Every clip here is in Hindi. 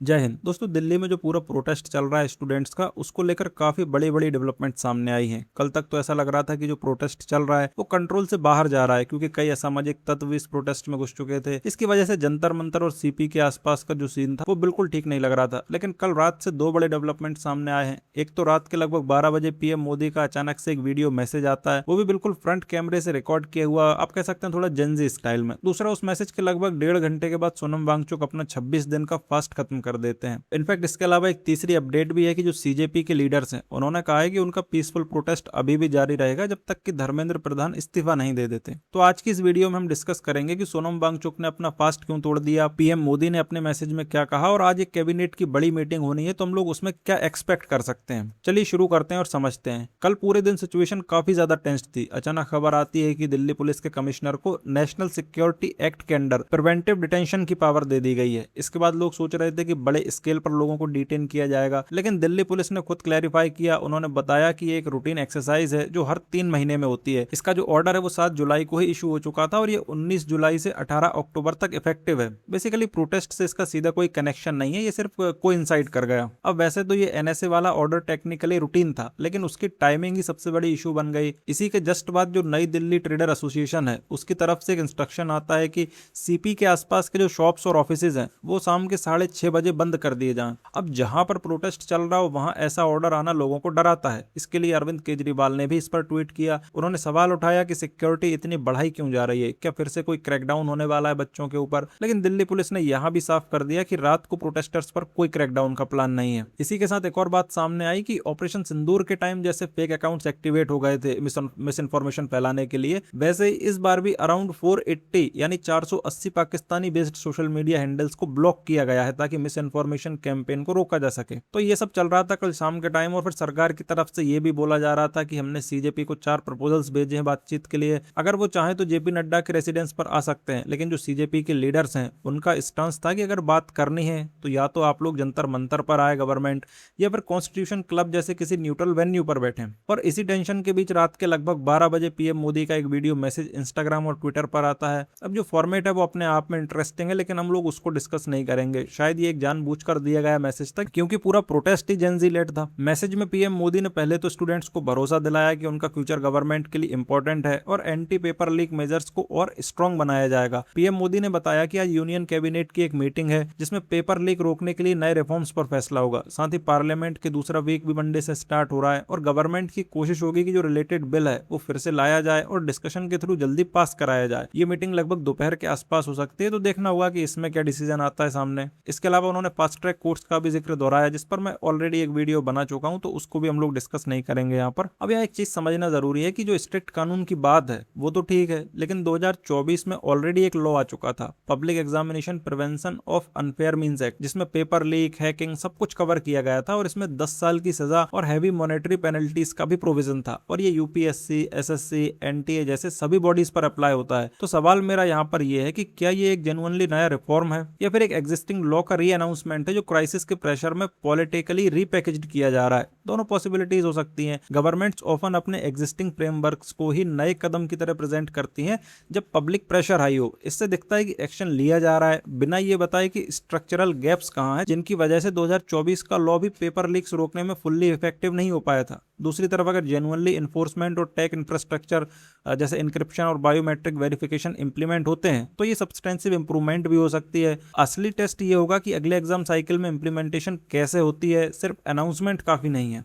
जय हिंद दोस्तों। दिल्ली में जो पूरा प्रोटेस्ट चल रहा है स्टूडेंट्स का, उसको लेकर काफी बड़ी बड़ी डेवलपमेंट सामने आई हैं। कल तक तो ऐसा लग रहा था कि जो प्रोटेस्ट चल रहा है वो कंट्रोल से बाहर जा रहा है, क्योंकि कई असामाजिक तत्व इस प्रोटेस्ट में घुस चुके थे। इसकी वजह से जंतर मंतर और सीपी के आसपास का जो सीन था वो बिल्कुल ठीक नहीं लग रहा था। लेकिन कल रात से दो बड़े डेवलपमेंट सामने आए हैं। एक तो रात के लगभग 12 बजे पीएम मोदी का अचानक से एक वीडियो मैसेज आता है, वो भी बिल्कुल फ्रंट कैमरे से रिकॉर्ड किया हुआ, आप कह सकते हैं थोड़ा जेंजी स्टाइल में। दूसरा, उस मैसेज के लगभग 1.5 घंटे के बाद सोनम वांगचुक अपना 26 दिन का फास्ट खत्म कर देते हैं। इनफैक्ट इसके अलावा एक तीसरी अपडेट भी है कि जो सीजेपी के लीडर्स हैं, उन्होंने कहा है कि उनका पीसफुल प्रोटेस्ट अभी भी जारी रहेगा जब तक कि धर्मेंद्र प्रधान इस्तीफा नहीं दे देते। तो आज की इस वीडियो में हम डिस्कस करेंगे कि सोनम वांगचुक ने अपना फास्ट क्यों तोड़ दिया, पीएम मोदी ने अपने मैसेज में क्या कहा, और आज एक कैबिनेट की बड़ी मीटिंग होनी है तो हम लोग उसमें क्या एक्सपेक्ट कर सकते हैं। चलिए शुरू करते हैं और समझते हैं। कल पूरे दिन सिचुएशन काफी ज्यादा टेंस थी। अचानक खबर आती है कि दिल्ली पुलिस के कमिश्नर को नेशनल सिक्योरिटी एक्ट के अंडर प्रिवेंटिव डिटेंशन की पावर दे दी गई है। इसके बाद लोग सोच रहे थे कि बड़े स्केल पर लोगों को डिटेन किया जाएगा, लेकिन दिल्ली पुलिस ने खुद क्लैरिफाई किया। उन्होंने बताया कि ये एक रूटीन एक्सरसाइज है जो हर 3 महीने में होती है। इसका जो ऑर्डर है वो 7 जुलाई को ही इशू हो चुका था और ये 19 जुलाई से 18 अक्टूबर तक इफेक्टिव है। बेसिकली प्रोटेस्ट से इसका सीधा कोई कनेक्शन नहीं है, ये सिर्फ कोइंसाइड कर गया। अब वैसे तो ये एनएसए वाला ऑर्डर टेक्निकली रूटीन था, लेकिन उसकी टाइमिंग ही सबसे बड़ी इशू बन गई। इसी के जस्ट बाद जो नई दिल्ली ट्रेडर एसोसिएशन है, उसकी तरफ से एक इंस्ट्रक्शन आता है कि सीपी के आसपास के जो शॉप्स और ऑफिसेज हैं वो शाम के 6:30 बजे बंद कर दिए जाएं। अब जहां पर प्रोटेस्ट चल रहा हो वहां ऐसा ऑर्डर आना लोगों को डराता है। इसके लिए अरविंद केजरीवाल ने भी इस पर ट्वीट किया। उन्होंने सवाल उठाया कि सिक्योरिटी इतनी बढ़ाई क्यों जा रही है, क्या फिर से कोई क्रैकडाउन होने वाला है बच्चों के ऊपर। लेकिन दिल्ली पुलिस ने यहां भी साफ कर दिया कि रात को प्रोटेस्टर्स पर कोई क्रैकडाउन का प्लान नहीं है। इसी के साथ एक और बात सामने आई कि ऑपरेशन सिंदूर के टाइम जैसे फेक अकाउंट्स एक्टिवेट हो गए थे मिस इन्फॉर्मेशन फैलाने के लिए, वैसे ही इस बार भी अराउंड 480 यानी 480 Pakistani based social media handles को ब्लॉक किया गया है ताकि मिस इन्फॉर्मेशन कैंपेन को रोका जा सके। तो ये सब चल रहा था कल शाम के टाइम, और फिर सरकार की तरफ से ये भी बोला जा रहा था कि हमने सीजेपी को 4 प्रपोजल्स भेजे हैं बातचीत के लिए। अगर वो चाहे तो जेपी नड्डा के रेसिडेंस पर आ सकते हैं, लेकिन जो सीजेपी के लीडर्स हैं उनका स्टांस था कि अगर बात करनी है तो या तो आप लोग जंतर मंतर पर आए गवर्नमेंट, या फिर कॉन्स्टिट्यूशन क्लब जैसे किसी न्यूट्रल वेन्यू पर बैठे। और इसी टेंशन के बीच रात के लगभग 12 बजे पीएम मोदी का एक वीडियो मैसेज इंस्टाग्राम और ट्विटर पर आता है। अब जो फॉर्मेट है वो अपने आप में इंटरेस्टिंग है, लेकिन हम लोग उसको डिस्कस नहीं करेंगे। शायद ये एक जानबूझकर दिया गया मैसेज था, क्योंकि पूरा प्रोटेस्ट ही जेनजी लेट था। मैसेज में पीएम मोदी ने पहले तो स्टूडेंट्स को भरोसा दिलाया कि उनका फ्यूचर गवर्नमेंट के लिए इंपॉर्टेंट है और एंटी पेपर लीक मेजर्स को और स्ट्रांग बनाया जाएगा। पीएम मोदी ने बताया कि आज यूनियन कैबिनेट की एक मीटिंग है जिसमें पेपर लीक रोकने के लिए नए रिफॉर्म्स पर फैसला होगा। साथ ही पार्लियामेंट के दूसरा वीक भी मंडे से स्टार्ट हो रहा है और गवर्नमेंट की कोशिश होगी कि जो रिलेटेड बिल है वो फिर से लाया जाए और डिस्कशन के थ्रू जल्दी पास कराया जाए। ये मीटिंग लगभग दोपहर के आसपास हो सकती है, तो देखना होगा कि इसमें क्या डिसीजन आता है सामने। इसके अलावा उन्होंने फास्ट ट्रैक कोर्ट्स का भी जिक्र दोहराया, जिस पर मैं ऑलरेडी एक वीडियो बना चुका हूं, तो उसको भी हम लोग डिस्कस नहीं करेंगे यहाँ पर। अब यहाँ एक चीज समझना जरूरी है कि जो स्ट्रिक्ट कानून की बात है वो तो ठीक है, लेकिन 2024 में ऑलरेडी एक लॉ आ चुका था, public examination prevention of unfair means act, जिसमें पेपर लीक, हैकिंग सब कुछ कवर किया गया था और इसमें 10 साल की सजा और हैवी मॉनेटरी पेनल्टीज का भी प्रोविजन था। और ये यूपीएससी, एसएससी, एनटीए जैसे सभी बॉडीज पर अप्लाई होता है। तो सवाल मेरा यहाँ पर यह है कि क्या ये एक जेन्युइनली नया रिफॉर्म है या फिर एक एग्जिस्टिंग लॉ का री अनाउंसमेंट है जो क्राइसिस के प्रेशर में पॉलिटिकली रीपैकेज्ड किया जा रहा है। दोनों पॉसिबिलिटीज हो सकती हैं। गवर्नमेंट्स ऑफन अपने एग्जिस्टिंग फ्रेमवर्क्स को ही नए कदम की तरह प्रेजेंट करती हैं जब पब्लिक प्रेशर हाई हो। इससे दिखता है कि एक्शन लिया जा रहा है बिना ये बताए कि स्ट्रक्चरल गैप्स कहां हैं, जिनकी वजह से 2024 का लॉ भी पेपर लीक्स रोकने में फुल्ली इफेक्टिव नहीं हो पाया था। दूसरी तरफ अगर जेन्युइनली इन्फोर्समेंट और टेक इंफ्रास्ट्रक्चर जैसे इंक्रिप्शन और बायोमेट्रिक वेरिफिकेशन इंप्लीमेंट होते हैं तो ये सब्सटेंसिव इंप्रूवमेंट भी हो सकती है। असली टेस्ट ये होगा कि अगले एग्जाम साइकिल में इंप्लीमेंटेशन कैसे होती है, सिर्फ अनाउंसमेंट काफी नहीं है।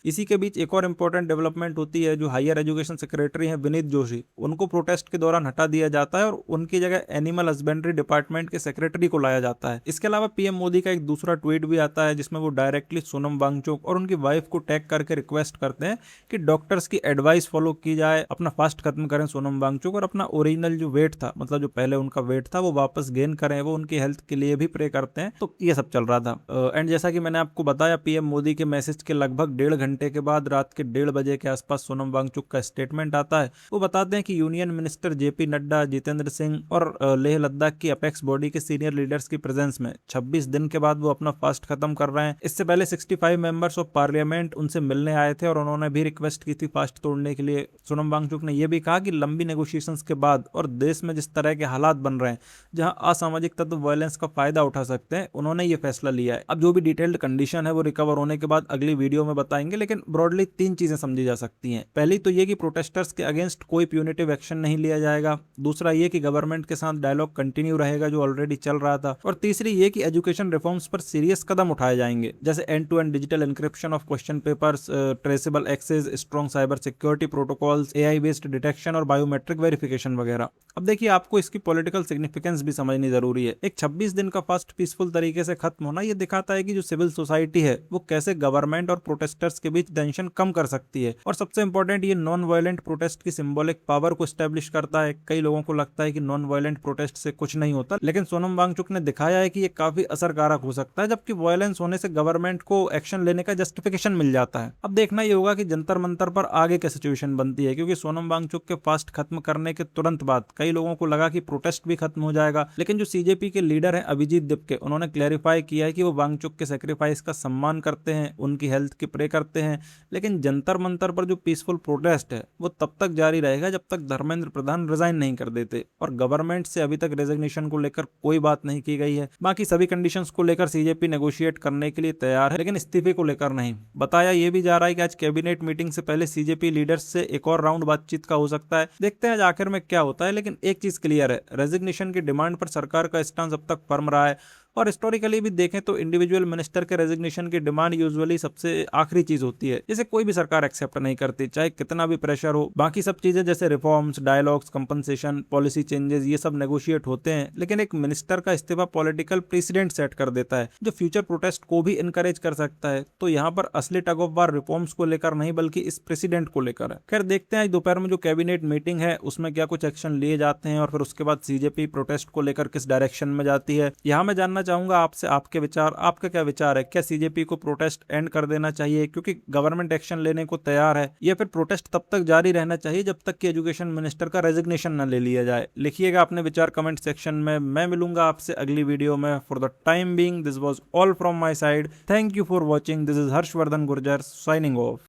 इसी के बीच एक और इम्पोर्टेंट डेवलपमेंट होती है। जो हायर एजुकेशन सेक्रेटरी हैं विनीत जोशी, उनको प्रोटेस्ट के दौरान हटा दिया जाता है और उनकी जगह एनिमल हस्बेंड्री डिपार्टमेंट के सेक्रेटरी को लाया जाता है। इसके अलावा पीएम मोदी का एक दूसरा ट्वीट भी आता है जिसमें वो डायरेक्टली सोनम वांगचुक और उनकी वाइफ को टैग करके रिक्वेस्ट करते हैं कि डॉक्टर्स की एडवाइस फॉलो की जाए, अपना फास्ट खत्म करें सोनम वांगचुक और अपना ओरिजिनल जो वेट था, मतलब जो पहले उनका वेट था, वो वापस गेन करें। वो उनकी हेल्थ के लिए भी प्रे करते हैं। तो ये सब चल रहा था। एंड जैसा कि मैंने आपको बताया, पीएम मोदी के मैसेज के लगभग 1.5 घंटे घंटे के बाद रात के 1:30 के आसपास सोनम वांगचुक का स्टेटमेंट आता है। वो बताते हैं कि union minister JP Nadda, Jitendra Singh और लेह लद्दाख की अपेक्स बॉडी के सीनियर लीडर्स की प्रेजेंस में 26 दिन के बाद वो अपना फास्ट खत्म कर रहे हैं। इससे पहले 65 मेंबर्स ऑफ पार्लियामेंट उनसे मिलने आए थे और उन्होंने भी रिक्वेस्ट की थी फास्ट तोड़ने के लिए। सोनम वांगचुक ने यह भी कहा कि लंबी नेगोशिएशंस के बाद और देश में जिस तरह के हालात बन रहे हैं जहां असामाजिक तत्व वायलेंस का फायदा उठा सकते हैं, उन्होंने ये फैसला लिया है। अब जो भी डिटेल्ड कंडीशन है वो रिकवर होने के बाद अगली वीडियो में बताएंगे, लेकिन ब्रॉडली 3 चीजें समझी जा सकती हैं। पहली तो ये कि प्रोटेस्टर्स के अगेंस्ट कोई प्यूनिटिव एक्शन नहीं लिया जाएगा। दूसरा ये कि गवर्नमेंट के साथ डायलॉग कंटिन्यू रहेगा जो ऑलरेडी चल रहा था। और तीसरी ये कि एजुकेशन रिफॉर्म्स पर सीरियस कदम उठाए जाएंगे, जैसे end to end digital encryption of question papers, traceable access, strong cyber security protocols, AI based detection और बायोमेट्रिक वेरिफिकेशन वगैरह। अब देखिए, आपको इसकी पॉलिटिकल सिग्निफिकेंस भी समझनी जरूरी है। एक 26 दिन का फास्ट पीसफुल तरीके से खत्म होना ये दिखाता है कि जो सिविल सोसाइटी है वो कैसे गवर्नमेंट और प्रोटेस्टर्स के बीच टेंशन कम कर सकती है। और सबसे इंपॉर्टेंट, ये नॉन वायलेंट प्रोटेस्ट की सिंबॉलिक पावर को स्टैब्लिश करता है। कई लोगों को लगता है कि नॉन वायलेंट प्रोटेस्ट से कुछ नहीं होता, लेकिन सोनम वांगचुक ने दिखाया है कि ये काफी असरकारक हो सकता है, जबकि वायलेंस होने से गवर्नमेंट को एक्शन लेने का जस्टिफिकेशन मिल जाता है। अब देखना ये होगा कि जंतर मंतर पर आगे क्या सिचुएशन बनती है, क्योंकि सोनम वांगचुक के फास्ट खत्म करने के तुरंत बाद कई लोगों को लगा कि प्रोटेस्ट भी खत्म हो जाएगा, लेकिन जो सीजेपी के लीडर हैं अभिजीत दिपके, उन्होंने क्लैरिफाई किया है कि वो वांगचुक के सेक्रीफाइस का सम्मान करते हैं, उनकी हेल्थ की प्रे करते हैं, लेकिन जंतर मंतर पर जो पीसफुल प्रोटेस्ट है वो तब तक जारी रहेगा जब तक धर्मेंद्र प्रधान रिजाइन नहीं कर देते। और गवर्नमेंट से अभी तक रेजिग्नेशन को लेकर कोई बात नहीं की गई है। बाकी सभी कंडीशंस को लेकर सीजेपी नेगोशिएट करने के लिए तैयार है, लेकिन इस्तीफे को लेकर नहीं। बताया यह भी जा रहा है कि आज कैबिनेट मीटिंग से पहले सीजेपी लीडर्स से एक और राउंड बातचीत का हो सकता है। देखते हैं आज आखिर में क्या होता है, लेकिन एक चीज क्लियर है, रेजिग्नेशन की डिमांड पर सरकार का स्टांस अब तक फर्म रहा है। और हिस्टोरिकली भी देखें तो इंडिविजुअल मिनिस्टर के रेजिग्नेशन की डिमांड यूजुअली सबसे आखिरी चीज होती है, जिसे कोई भी सरकार एक्सेप्ट नहीं करती, चाहे कितना भी प्रेशर हो। बाकी सब चीजें जैसे reforms, dialogues, compensation, policy changes, ये सब नेगोशिएट होते हैं, लेकिन एक मिनिस्टर का इस्तीफा पॉलिटिकल प्रेसिडेंट सेट कर देता है जो फ्यूचर प्रोटेस्ट को भी इनकरेज कर सकता है। तो यहाँ पर असली टग ऑफ वार रिफॉर्म्स को लेकर नहीं बल्कि इस प्रेसिडेंट को लेकर है। खैर देखते हैं आज दोपहर में जो कैबिनेट मीटिंग है उसमें क्या कुछ एक्शन लिए जाते हैं और फिर उसके बाद सीजेपी प्रोटेस्ट को लेकर किस डायरेक्शन में जाती है। यहाँ मैं जानना चाहूंगा आपसे आपके विचार, आपका क्या विचार है? क्या सीजेपी को प्रोटेस्ट एंड कर देना चाहिए क्योंकि गवर्नमेंट एक्शन लेने को तैयार है, या फिर प्रोटेस्ट तब तक जारी रहना चाहिए जब तक कि एजुकेशन मिनिस्टर का रेजिग्नेशन न ले लिया जाए? लिखिएगा अपने विचार कमेंट सेक्शन में। मैं मिलूंगा आपसे अगली वीडियो में। For the time being this was all from my side. Thank you for watching. This is Harshvardhan Gurjar signing off.